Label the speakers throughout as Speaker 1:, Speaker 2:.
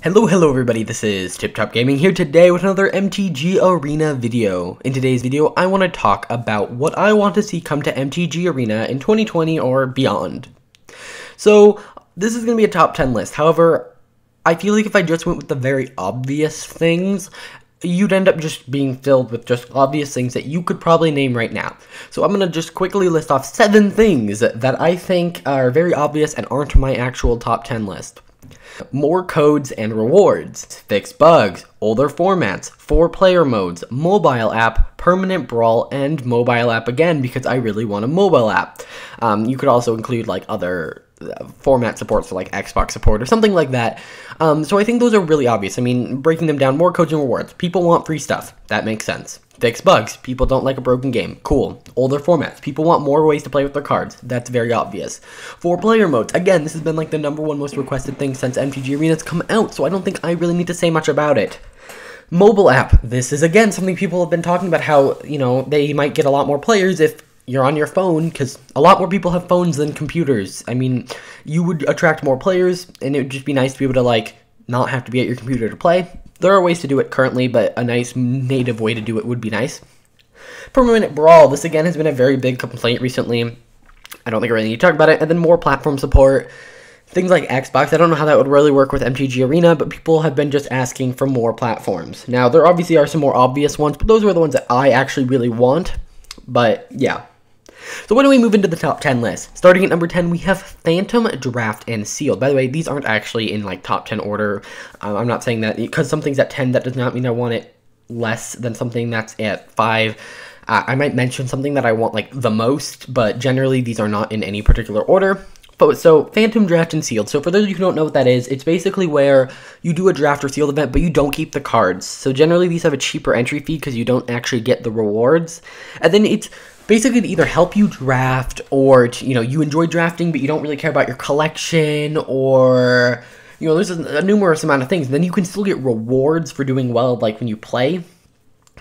Speaker 1: Hello everybody, this is Tip Top Gaming here today with another MTG Arena video. In today's video, I want to talk about what I want to see come to MTG Arena in 2020 or beyond. So, this is going to be a top 10 list. However, I feel like if I just went with the very obvious things, you'd end up just being filled with just obvious things that you could probably name right now. So I'm going to just quickly list off 7 things that I think are very obvious and aren't my actual top 10 list. More codes and rewards, fixed bugs, older formats, 4-player modes, mobile app, permanent brawl, and mobile app again because I really want a mobile app. You could also include like other format supports for like Xbox support or something like that. So I think those are really obvious. I mean, breaking them down, more codes and rewards. People want free stuff. That makes sense. Fixed bugs. People don't like a broken game. Cool. Older formats. People want more ways to play with their cards. That's very obvious. 4-player modes. Again, this has been like the #1 most requested thing since MTG Arena's come out, so I don't think I really need to say much about it. Mobile app. This is again something people have been talking about, how, you know, they might get a lot more players if you're on your phone, because a lot more people have phones than computers. I mean, you would attract more players, and it would just be nice to be able to, like, not have to be at your computer to play. There are ways to do it currently, but a nice native way to do it would be nice. Permanent brawl. This, again, has been a very big complaint recently. I don't think I really need to talk about it. And then more platform support. Things like Xbox. I don't know how that would really work with MTG Arena, but people have been just asking for more platforms. Now, there obviously are some more obvious ones, but those are the ones that I actually really want. But, yeah. So why don't we move into the top 10 list? Starting at number 10, we have Phantom, Draft, and Sealed. By the way, these aren't actually in like top 10 order. I'm not saying that because something's at 10, that does not mean I want it less than something that's at 5. I might mention something that I want like the most, but generally these are not in any particular order. But so Phantom, Draft, and Sealed. So for those of you who don't know what that is, it's basically where you do a draft or sealed event, but you don't keep the cards. So generally these have a cheaper entry fee because you don't actually get the rewards. And then it's basically to either help you draft, or to, you know, you enjoy drafting but you don't really care about your collection, or, you know, there's a numerous amount of things. And then you can still get rewards for doing well, like when you play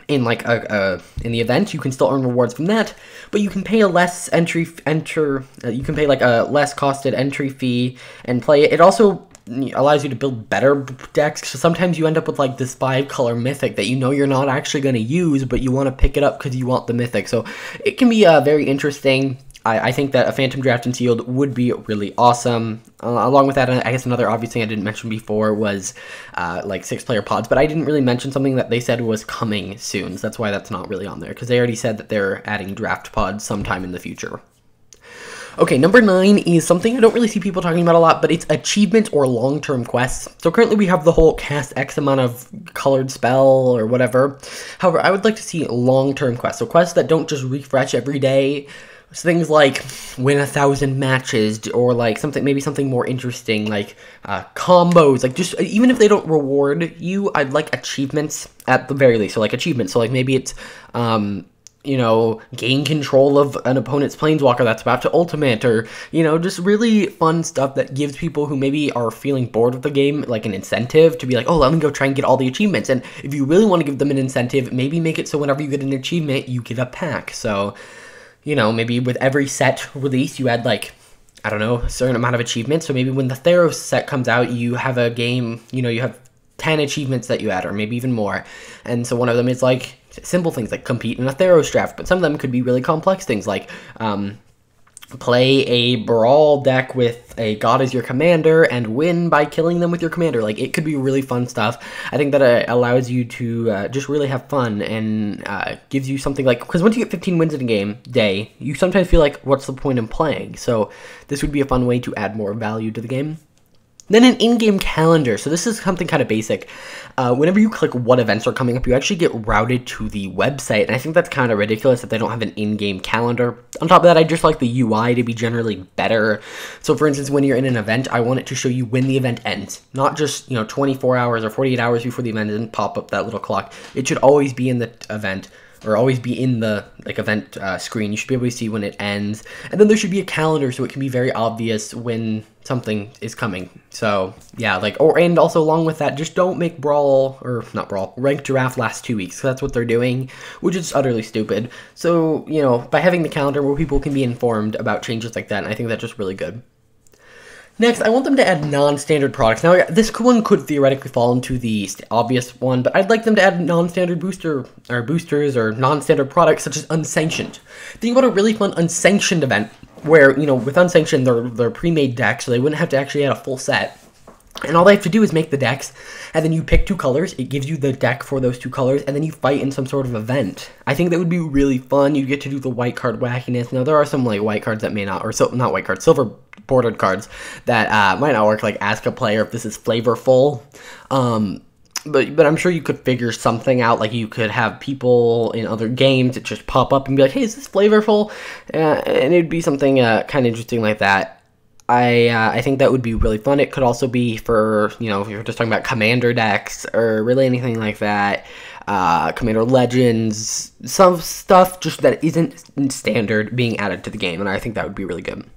Speaker 1: in like in the event, you can still earn rewards from that, but you can pay a less you can pay like a less costed entry fee and play it. It also allows you to build better decks, so sometimes you end up with like this 5-color mythic that you know you're not actually going to use, but you want to pick it up because you want the mythic. So it can be very interesting. I think that a Phantom, Draft, and Sealed would be really awesome. Along with that, I guess another obvious thing I didn't mention before was like 6-player pods, but I didn't really mention something that they said was coming soon, so that's why that's not really on there, because they already said that they're adding draft pods sometime in the future. Okay, number 9 is something I don't really see people talking about a lot, but it's achievements or long-term quests. So currently we have the whole cast X amount of colored spell or whatever. However, I would like to see long-term quests. So quests that don't just refresh every day. So things like win 1,000 matches, or like something, maybe something more interesting like combos. Like, just even if they don't reward you, I'd like achievements at the very least. So like achievements. So like maybe it's you know, gain control of an opponent's planeswalker that's about to ultimate, or, you know, just really fun stuff that gives people who maybe are feeling bored with the game like an incentive to be like, oh, let me go try and get all the achievements. And if you really want to give them an incentive, maybe make it so whenever you get an achievement, you get a pack. So, you know, maybe with every set release, you add like, I don't know, a certain amount of achievements. So maybe when the Theros set comes out, you have a game, you know, you have 10 achievements that you add, or maybe even more. And so one of them is like simple things like compete in a Theros draft, but some of them could be really complex things like play a brawl deck with a god as your commander and win by killing them with your commander. Like, it could be really fun stuff. I think that allows you to just really have fun, and gives you something like, because once you get 15 wins in a game day, you sometimes feel like, what's the point in playing? So this would be a fun way to add more value to the game. Then an in-game calendar. So this is something kind of basic. Whenever you click what events are coming up, you actually get routed to the website, and I think that's kind of ridiculous that they don't have an in-game calendar. On top of that, I just like the UI to be generally better. So for instance, when you're in an event, I want it to show you when the event ends, not just, you know, 24 hours or 48 hours before the event and pop up that little clock. It should always be in the event, or always be in the like event screen. You should be able to see when it ends, and then there should be a calendar so it can be very obvious when something is coming. So yeah, like, and also along with that, just don't make ranked draft last 2 weeks, because that's what they're doing, which is utterly stupid. So, you know, by having the calendar where people can be informed about changes like that, I think that's just really good. Next, I want them to add non-standard products. Now, this one could theoretically fall into the obvious one, but I'd like them to add non-standard boosters or non-standard products such as unsanctioned. Think about a really fun unsanctioned event where, you know, with unsanctioned, they're pre-made decks, so they wouldn't have to actually add a full set. And all they have to do is make the decks, and then you pick 2 colors, it gives you the deck for those 2 colors, and then you fight in some sort of event. I think that would be really fun. You get to do the white card wackiness. Now, there are some, like, white cards that may not, or not white cards, silver bordered cards that might not work, like Ask a Player if this is flavorful. But I'm sure you could figure something out, like you could have people in other games that just pop up and be like, hey, is this flavorful? And it'd be something kind of interesting like that. I think that would be really fun. It could also be for, you know, if you're just talking about Commander decks or really anything like that, Commander Legends, some stuff just that isn't standard being added to the game, and I think that would be really good.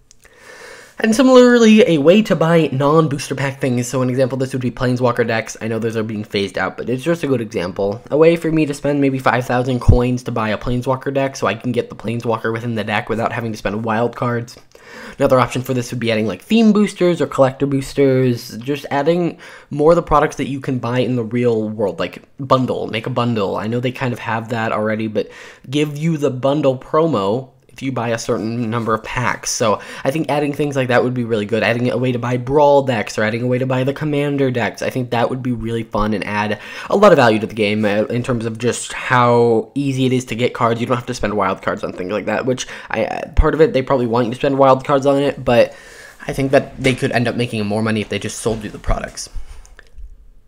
Speaker 1: And similarly, a way to buy non-booster pack things. So an example, this would be Planeswalker decks. I know those are being phased out, but it's just a good example. A way for me to spend maybe 5,000 coins to buy a Planeswalker deck so I can get the Planeswalker within the deck without having to spend wild cards. Another option for this would be adding like theme boosters or collector boosters, just adding more of the products that you can buy in the real world, like bundle, make a bundle. I know they kind of have that already, but give you the bundle promo if you buy a certain number of packs. So I think adding things like that would be really good. Adding a way to buy Brawl decks or adding a way to buy the Commander decks. I think that would be really fun and add a lot of value to the game in terms of just how easy it is to get cards. You don't have to spend wild cards on things like that, which part of it, they probably want you to spend wild cards on it, but I think that they could end up making more money if they just sold you the products.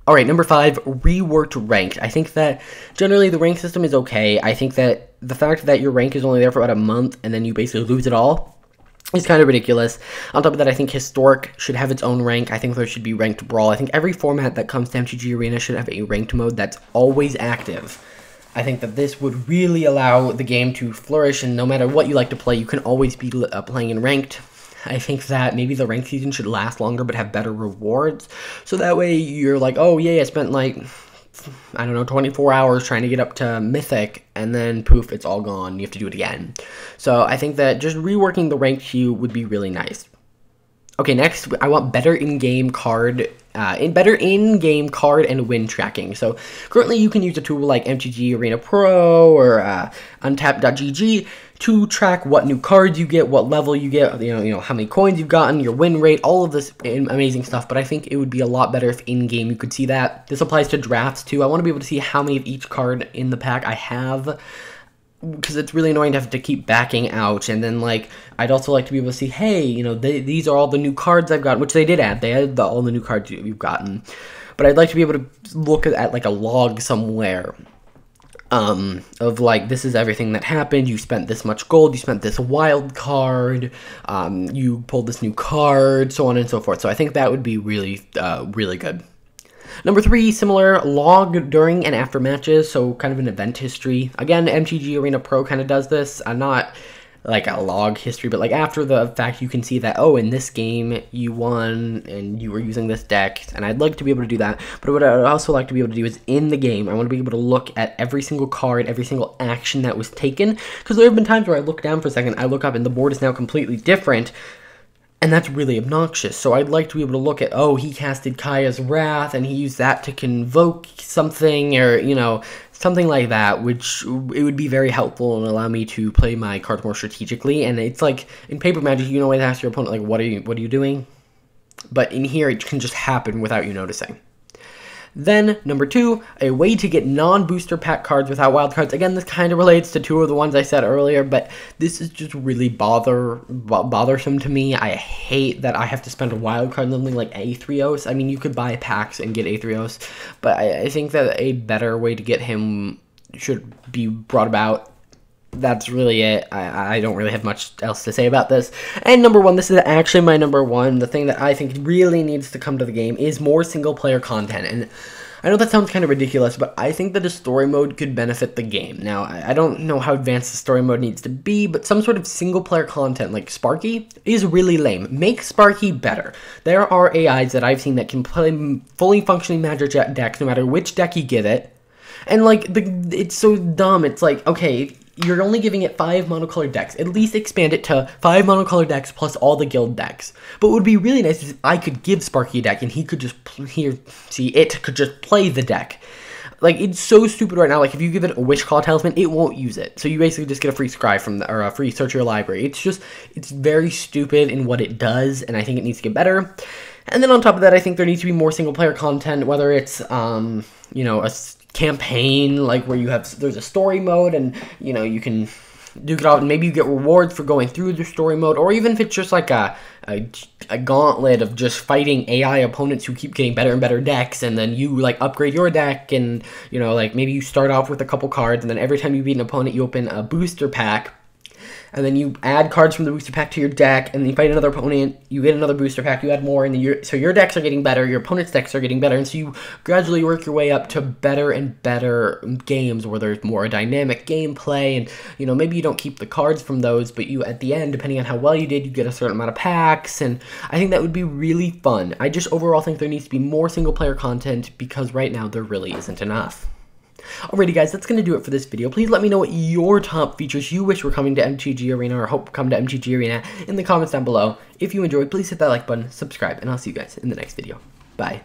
Speaker 1: Alright, number 5, Reworked Ranked. I think that generally the rank system is okay. I think that the fact that your rank is only there for about a month and then you basically lose it all is kind of ridiculous. On top of that, I think Historic should have its own rank. I think there should be Ranked Brawl. I think every format that comes to MTG Arena should have a ranked mode that's always active. I think that this would really allow the game to flourish, and no matter what you like to play, you can always be playing in Ranked. I think that maybe the ranked season should last longer but have better rewards. So that way you're like, oh yeah, I spent like, I don't know, 24 hours trying to get up to Mythic, and then poof, it's all gone. You have to do it again. So I think that just reworking the ranked queue would be really nice. Okay, next, I want better in-game card and win tracking. So currently you can use a tool like MTG Arena Pro or Untap.gg to track what new cards you get, what level you get, you know how many coins you've gotten, your win rate, all of this amazing stuff. But I think it would be a lot better if in-game you could see that. This applies to drafts too. I want to be able to see how many of each card in the pack I have, because it's really annoying to have to keep backing out. And then, like, I'd also like to be able to see, hey, you know, these are all the new cards I've gotten, which they did add. They added all the new cards you've gotten. But I'd like to be able to look at like a log somewhere of like, this is everything that happened. You spent this much gold, you spent this wild card, you pulled this new card, so on and so forth. So I think that would be really, really good. Number 3, similar, log during and after matches, so kind of an event history. Again, MTG Arena Pro kind of does this. Not like a log history, but like after the fact you can see that, oh, in this game you won and you were using this deck, and I'd like to be able to do that. But what I'd also like to be able to do is in the game, I want to be able to look at every single card, every single action that was taken, because there have been times where I look down for a second, I look up and the board is now completely different, and that's really obnoxious. So I'd like to be able to look at, oh, he casted Kaya's Wrath, and he used that to convoke something, or, you know, something like that, which it would be very helpful and allow me to play my cards more strategically. And it's like, in Paper Magic, you can always ask your opponent, like, what are you doing? But in here, it can just happen without you noticing. Then, number 2, a way to get non-booster pack cards without wild cards. Again, this kind of relates to 2 of the ones I said earlier, but this is just really bothersome to me. I hate that I have to spend a wild card on something like Aetherios. I mean, you could buy packs and get Aetherios, but I think that a better way to get him should be brought about. That's really it. I don't really have much else to say about this. And number 1, this is actually my number 1. The thing that I think really needs to come to the game is more single-player content. And I know that sounds kind of ridiculous, but I think that a story mode could benefit the game. Now, I don't know how advanced the story mode needs to be, but some sort of single-player content like Sparky is really lame. Make Sparky better. There are AIs that I've seen that can play fully functioning Magic decks no matter which deck you give it. And, like, it's so dumb. It's like, okay, you're only giving it 5 monocolored decks. At least expand it to 5 monocolored decks plus all the guild decks. But what would be really nice is if I could give Sparky a deck and he could just it could just play the deck. Like, it's so stupid right now. Like, if you give it a Wish Call Talisman, it won't use it. So you basically just get a free scry from or a free search your library. It's very stupid in what it does, and I think it needs to get better. And then on top of that, I think there needs to be more single player content, whether it's, you know, a campaign, like where there's a story mode and, you know, you can duke it out and maybe you get rewards for going through the story mode, or even if it's just like a gauntlet of just fighting AI opponents who keep getting better and better decks, and then you like upgrade your deck, and you know, like maybe you start off with a couple cards and then every time you beat an opponent you open a booster pack. And then you add cards from the booster pack to your deck, and then you fight another opponent, you get another booster pack, you add more, and so your decks are getting better, your opponent's decks are getting better, and so you gradually work your way up to better and better games where there's more dynamic gameplay, and, you know, maybe you don't keep the cards from those, but you, at the end, depending on how well you did, you get a certain amount of packs, and I think that would be really fun. I just overall think there needs to be more single-player content, because right now there really isn't enough. Alrighty guys, that's going to do it for this video. Please let me know what your top features you wish were coming to MTG Arena or hope come to MTG Arena in the comments down below. If you enjoyed, please hit that like button, subscribe, and I'll see you guys in the next video. Bye.